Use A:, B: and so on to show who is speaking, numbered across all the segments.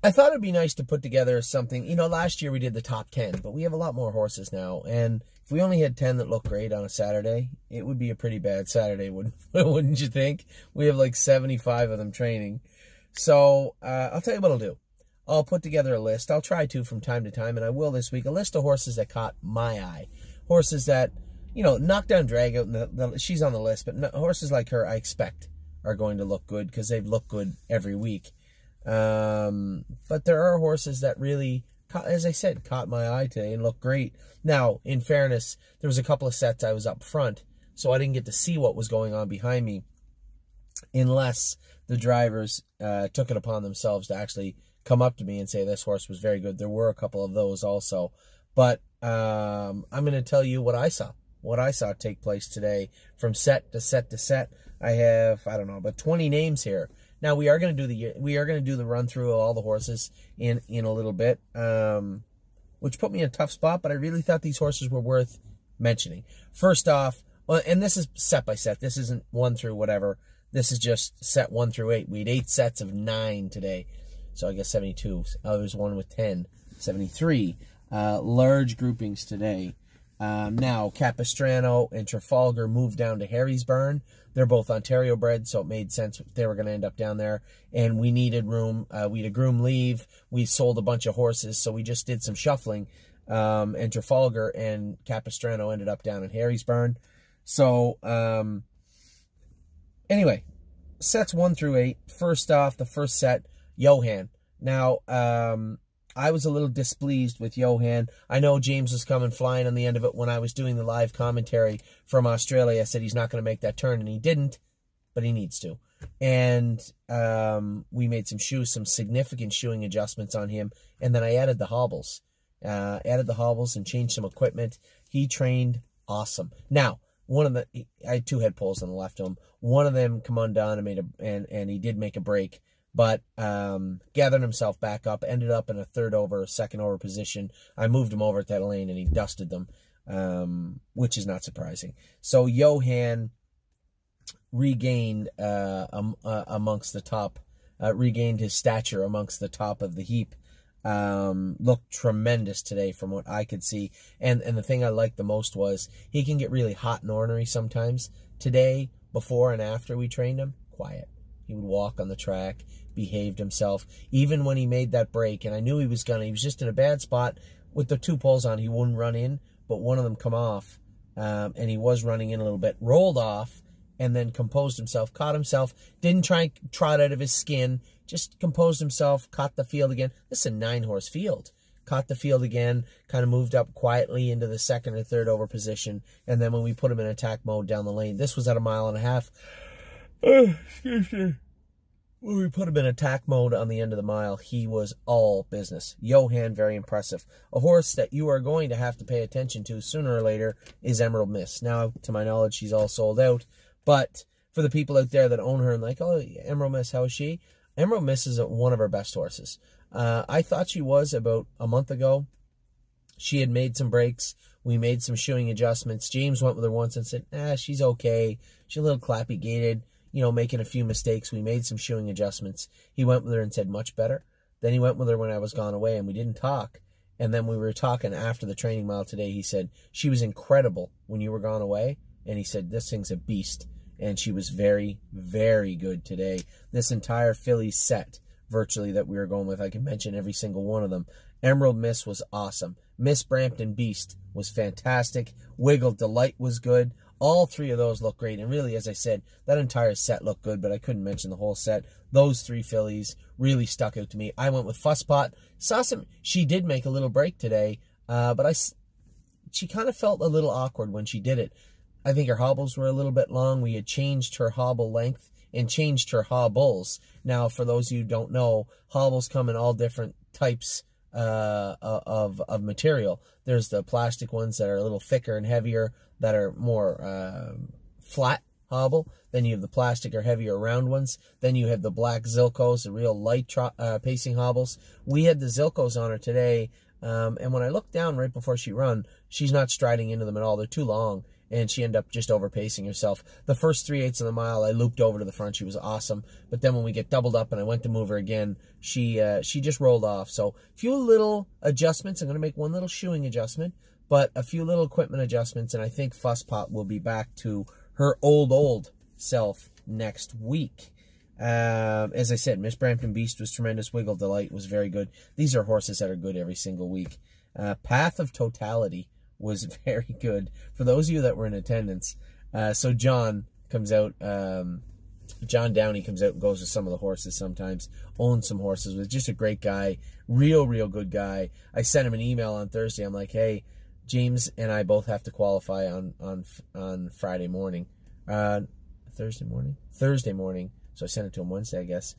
A: I thought it'd be nice to put together something. You know, last year we did the top 10, but we have a lot more horses now. And if we only had 10 that look great on a Saturday, it would be a pretty bad Saturday, wouldn't you think? We have like 75 of them training. So I'll tell you what I'll do. I'll put together a list. I'll try to from time to time, and I will this week. A list of horses that caught my eye. Horses that, you know, knockdown, drag out, and she's on the list, but horses like her I expect are going to look good because they've looked good every week. But there are horses that really, as I said, caught my eye today and looked great. Now, in fairness, there was a couple of sets I was up front, so I didn't get to see what was going on behind me unless the drivers took it upon themselves to actually come up to me and say this horse was very good. There were a couple of those also. But I'm going to tell you what I saw take place today from set to set to set. I have, I don't know, about 20 names here. Now we are going to do the run through of all the horses in a little bit, which put me in a tough spot, but I really thought these horses were worth mentioning. First off, and this is set by set. This isn't 1 through whatever. This is just set 1 through 8. We had 8 sets of 9 today. So I guess 72. There's one with 10. 73. Large groupings today. Now, Capistrano and Trafalgar moved down to Harrisburn. They're both Ontario bred, so it made sense they were going to end up down there. And we needed room. We had a groom leave. We sold a bunch of horses, so we just did some shuffling. And Trafalgar and Capistrano ended up down in Harrisburn. So, anyway, sets 1 through 8. First off, the first set, Johan. Now, I was a little displeased with Johan. I know James was coming flying on the end of it when I was doing the live commentary from Australia. I said he's not going to make that turn, and he didn't, but he needs to. And we made some significant shoeing adjustments on him, and then I added the hobbles. And changed some equipment. He trained awesome. Now, I had 2 head pulls on the left of him. One of them come undone and he did make a break. But gathered himself back up, ended up in a second over position. I moved him over at that lane, and he dusted them, which is not surprising. So Johan regained amongst the top, regained his stature amongst the top of the heap. Looked tremendous today from what I could see. And the thing I liked the most was he can get really hot and ornery sometimes. Today, before and after we trained him, quiet. He would walk on the track, behaved himself. Even when he made that break, and I knew he was just in a bad spot with the 2 poles on. He wouldn't run in, but one of them come off, and he was running in a little bit, rolled off, and then composed himself, caught himself, didn't try and trot out of his skin, just composed himself, caught the field again. This is a 9-horse field. Caught the field again, kind of moved up quietly into the second or third over position, and then when we put him in attack mode down the lane, this was at 1.5 miles. Excuse me. When we put him in attack mode on the end of the mile, he was all business. Johan, very impressive. A horse that you are going to have to pay attention to sooner or later is Emerald Miss. Now, to my knowledge, she's all sold out. But for the people out there that own her and like, oh, Emerald Miss, how is she? Emerald Miss is one of our best horses. I thought she was about a month ago. She had made some breaks. We made some shoeing adjustments. James went with her once and said, she's okay. She's a little clappy-gated. You know, making a few mistakes. We made some shoeing adjustments. He went with her and said, much better. Then he went with her when I was gone away, and we didn't talk. And then we were talking after the training mile today. He said, she was incredible when you were gone away. And he said, this thing's a beast. And she was very, very good today. This entire filly set, virtually, that we were going with, I can mention every single one of them. Emerald Miss was awesome. Miss Brampton Beast was fantastic. Wiggle Delight was good. All 3 of those look great. And really, as I said, that entire set looked good, but I couldn't mention the whole set. Those 3 fillies really stuck out to me. I went with Fusspot. She did make a little break today, but she kind of felt a little awkward when she did it. I think her hobbles were a little bit long. We had changed her hobble length and changed her hobbles. Now, for those of you who don't know, hobbles come in all different types of material. There's the plastic ones that are a little thicker and heavier, that are more flat hobble. Then you have the plastic or heavier round ones. Then you have the black Zilkos, the real light pacing hobbles. We had the Zilkos on her today, and when I looked down right before she run, she's not striding into them at all. They're too long. and she ended up just overpacing herself. The first 3/8 of the mile, I looped over to the front. She was awesome. But then when we get doubled up and I went to move her again, she just rolled off. So a few little adjustments. I'm going to make one little shoeing adjustment, but a few little equipment adjustments, and I think Fusspot will be back to her old self next week. As I said, Miss Brampton Beast was tremendous. Wiggle Delight was very good. These are horses that are good every single week. Path of Totality was very good for those of you that were in attendance. So John comes out, John Downey comes out and goes with some of the horses sometimes, owns some horses, was just a great guy, real good guy. I sent him an email on Thursday. I'm like, hey, James and I both have to qualify on Friday morning. Thursday morning. So I sent it to him Wednesday, I guess.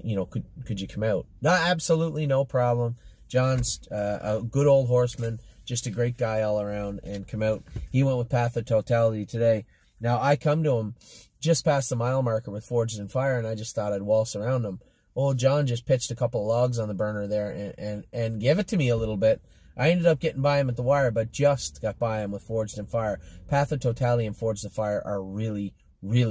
A: You know, could you come out? No, absolutely no problem. John's a good old horseman, just a great guy all around, and come out. He went with Path of Totality today. Now, I come to him just past the mile marker with Forged in Fire, and I just thought I'd waltz around him. Well, John just pitched a couple of logs on the burner there and gave it to me a little bit. I ended up getting by him at the wire, but just got by him with Forged in Fire. Path of Totality and Forged in Fire are really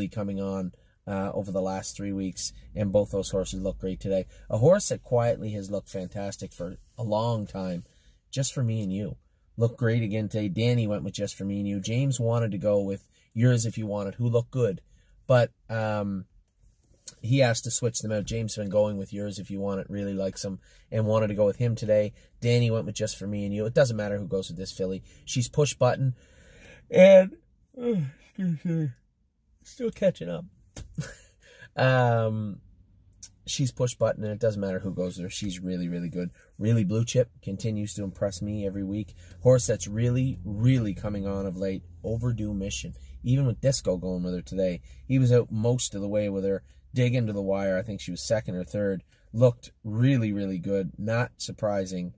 A: coming on over the last 3 weeks, and both those horses look great today. A horse that quietly has looked fantastic for a long time, Just For Me and You. Looked great again today. Danny went with Just For Me and You. James wanted to go with Yours If You Want It, who looked good, but he asked to switch them out. James has been going with Yours If You Want It, really likes him, and wanted to go with him today. Danny went with Just For Me and You. It doesn't matter who goes with this filly. She's push button, and still catching up. She's push button, and it doesn't matter who goes there. She's really good. Really Blue Chip continues to impress me every week. Horse that's really coming on of late. Overdue Mission. Even with Disco going with her today, he was out most of the way with her. Dig into the wire. I think she was second or third. Looked really good. Not surprising.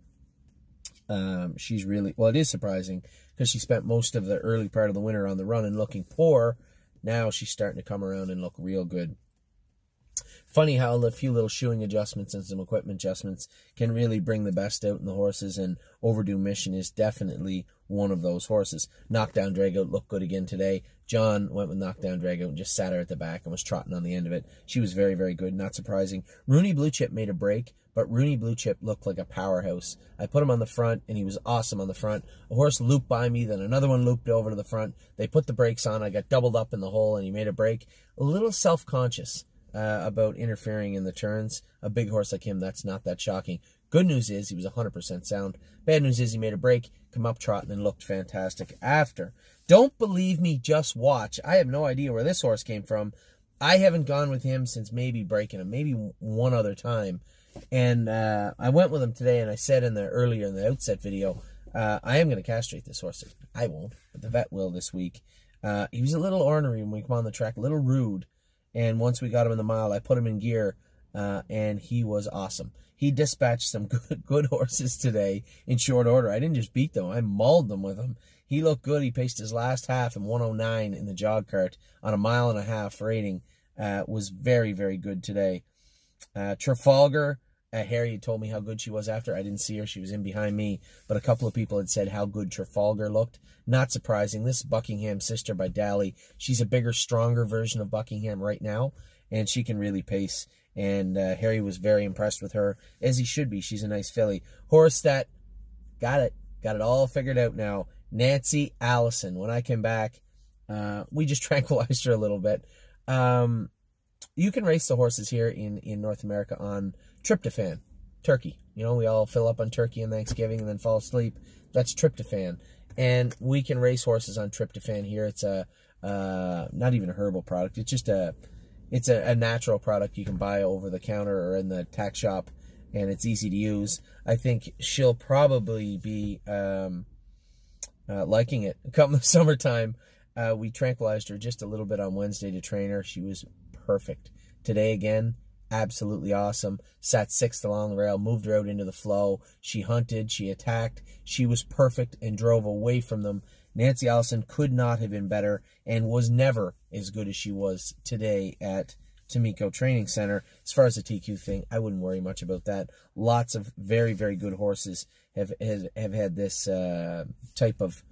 A: She's really, well, it is surprising because she spent most of the early part of the winter on the run and looking poor. Now she's starting to come around and look real good. Funny how a few little shoeing adjustments and some equipment adjustments can really bring the best out in the horses, and Overdue Mission is definitely one of those horses. Knockdown Dragout looked good again today. John went with Knockdown Dragout and just sat her at the back and was trotting on the end of it. She was very good, not surprising. Rooney Blue Chip made a break, but Rooney Blue Chip looked like a powerhouse. I put him on the front, and he was awesome on the front. A horse looped by me, then another one looped over to the front. They put the brakes on. I got doubled up in the hole, and he made a break. A little self-conscious about interfering in the turns. A big horse like him, that's not that shocking. Good news is he was 100% sound. Bad news is he made a break, come up trotting, and looked fantastic after. Don't believe me, just watch. I have no idea where this horse came from. I haven't gone with him since maybe breaking him, maybe one other time. And I went with him today, and I said earlier in the outset video, I am going to castrate this horse. I won't, but the vet will this week. He was a little ornery when we come on the track, a little rude. And once we got him in the mile, I put him in gear, and he was awesome. He dispatched some good horses today in short order. I didn't just beat them. I mauled them with him. He looked good. He paced his last half in 109 in the jog cart on a 1.5 mile rating. Was very good today. Trafalgar, Harry told me how good she was after. I didn't see her. She was in behind me. But a couple of people had said how good Trafalgar looked. Not surprising. This is Buckingham's sister by Dally. She's a bigger, stronger version of Buckingham right now, and she can really pace. And Harry was very impressed with her, as he should be. She's a nice filly. Horse that got it all figured out now. Nancy Allison. When I came back, we just tranquilized her a little bit. You can race the horses here in North America on tryptophan, turkey. You know, we all fill up on turkey on Thanksgiving and then fall asleep. That's tryptophan. And we can race horses on tryptophan here. It's a not even a herbal product. It's just a natural product you can buy over the counter or in the tack shop, and it's easy to use. I think she'll probably be liking it. Come the summertime, we tranquilized her just a little bit on Wednesday to train her. She was perfect. Today again, absolutely awesome. Sat sixth along the rail, moved her out into the flow. She hunted, she attacked. She was perfect and drove away from them. Nancy Allison could not have been better and was never as good as she was today at Tomiko Training Center. As far as the TQ thing, I wouldn't worry much about that. Lots of very good horses have had this type of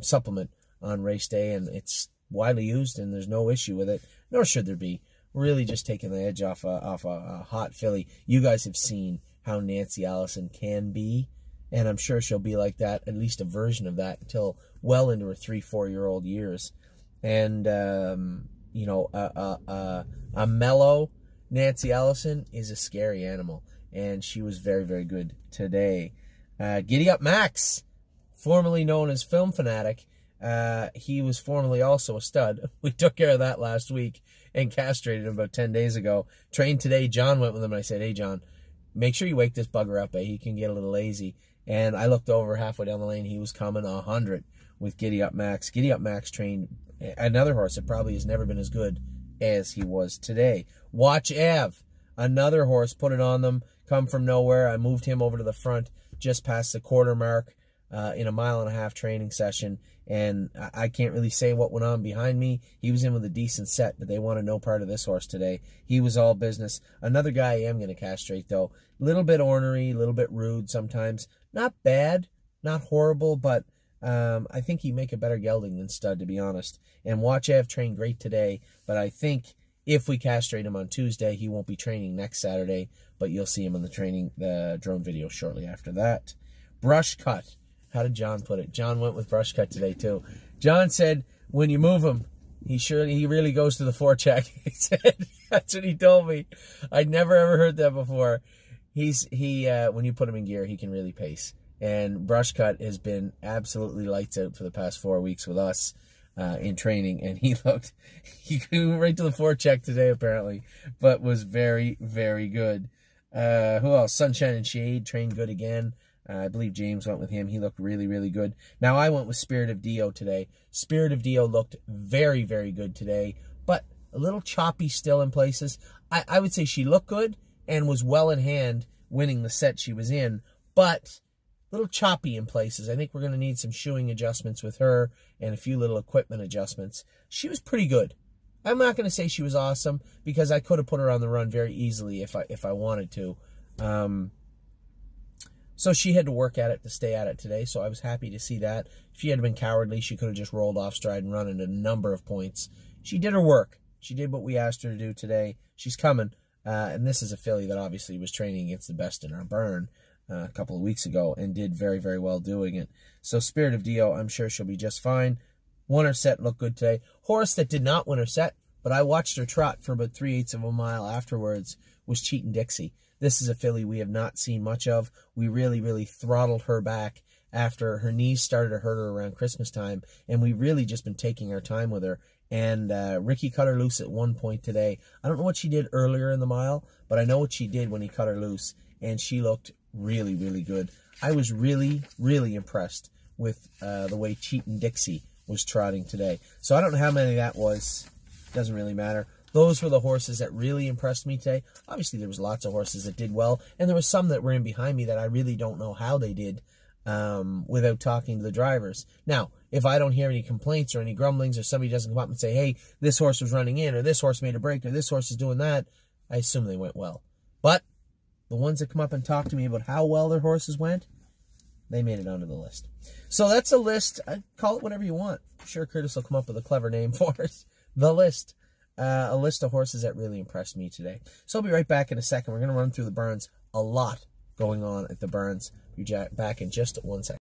A: supplement on race day, and it's widely used, and there's no issue with it, nor should there be. Really just taking the edge off a hot filly. You guys have seen how Nancy Allison can be, and I'm sure she'll be like that, at least a version of that, until well into her 3-4-year-old years. And, you know, a mellow Nancy Allison is a scary animal, and she was very, very good today. Giddy Up Max, formerly known as Film Fanatic, he was formerly also a stud. We took care of that last week and castrated him about 10 days ago. Trained today. John went with him, and I said, hey, John, make sure you wake this bugger up. He can get a little lazy. And I looked over halfway down the lane. He was coming 100 with Giddy Up Max. Giddy Up Max trained another horse that probably has never been as good as he was today. Watch Av, another horse, put it on them, come from nowhere. I moved him over to the front just past the quarter mark in a 1.5 mile training session. And I can't really say what went on behind me. He was in with a decent set, but they wanted no part of this horse today. He was all business. Another guy I am going to castrate, though. A little bit ornery, a little bit rude sometimes. Not bad, not horrible, but I think he'd make a better gelding than stud, to be honest. And Watch Av trained great today, but I think if we castrate him on Tuesday, he won't be training next Saturday, but you'll see him on the drone video shortly after that. Brush Cut. How did John put it? John went with Brush Cut today, too. John said, when you move him, he really goes to the forecheck. He said, that's what he told me. I'd never, ever heard that before. When you put him in gear, he can really pace. And Brush Cut has been absolutely lights out for the past 4 weeks with us in training. And he went right to the forecheck today, apparently, but was very, very good. Who else? Sunshine and Shade trained good again. I believe James went with him. He looked really, really good. Now, I went with Spirit of Dio today. Spirit of Dio looked very, very good today, but a little choppy still in places. I would say she looked good and was well in hand winning the set she was in, but a little choppy in places. I think we're going to need some shoeing adjustments with her and a few little equipment adjustments. She was pretty good. I'm not going to say she was awesome because I could have put her on the run very easily if I wanted to. So she had to work at it to stay at it today, so I was happy to see that. If she had been cowardly, she could have just rolled off stride and run in a number of points. She did her work. She did what we asked her to do today. She's coming, and this is a filly that obviously was training against the best in our burn a couple of weeks ago and did very, very well doing it. So Spirit of Dio, I'm sure she'll be just fine. Won her set, looked good today. Horse that did not win her set, but I watched her trot for about 3/8 of a mile afterwards, was Cheatin' Dixie. This is a filly we have not seen much of. We really, really throttled her back after her knees started to hurt her around Christmas time, and we've really just been taking our time with her. And Ricky cut her loose at one point today. I don't know what she did earlier in the mile, but I know what she did when he cut her loose, and she looked really, really good. I was really, really impressed with the way Cheatin' Dixie was trotting today. So I don't know how many that was. Doesn't really matter. Those were the horses that really impressed me today. Obviously, there was lots of horses that did well, and there was some that were in behind me that I really don't know how they did without talking to the drivers. Now, if I don't hear any complaints or any grumblings or somebody doesn't come up and say, hey, this horse was running in, or this horse made a break, or this horse is doing that, I assume they went well. But the ones that come up and talk to me about how well their horses went, they made it onto the list. So that's a list. Call it whatever you want. I'm sure Curtis will come up with a clever name for it. The list. A list of horses that really impressed me today. So I'll be right back in a second. We're going to run through the burns. A lot going on at the burns. Be back in just 1 second.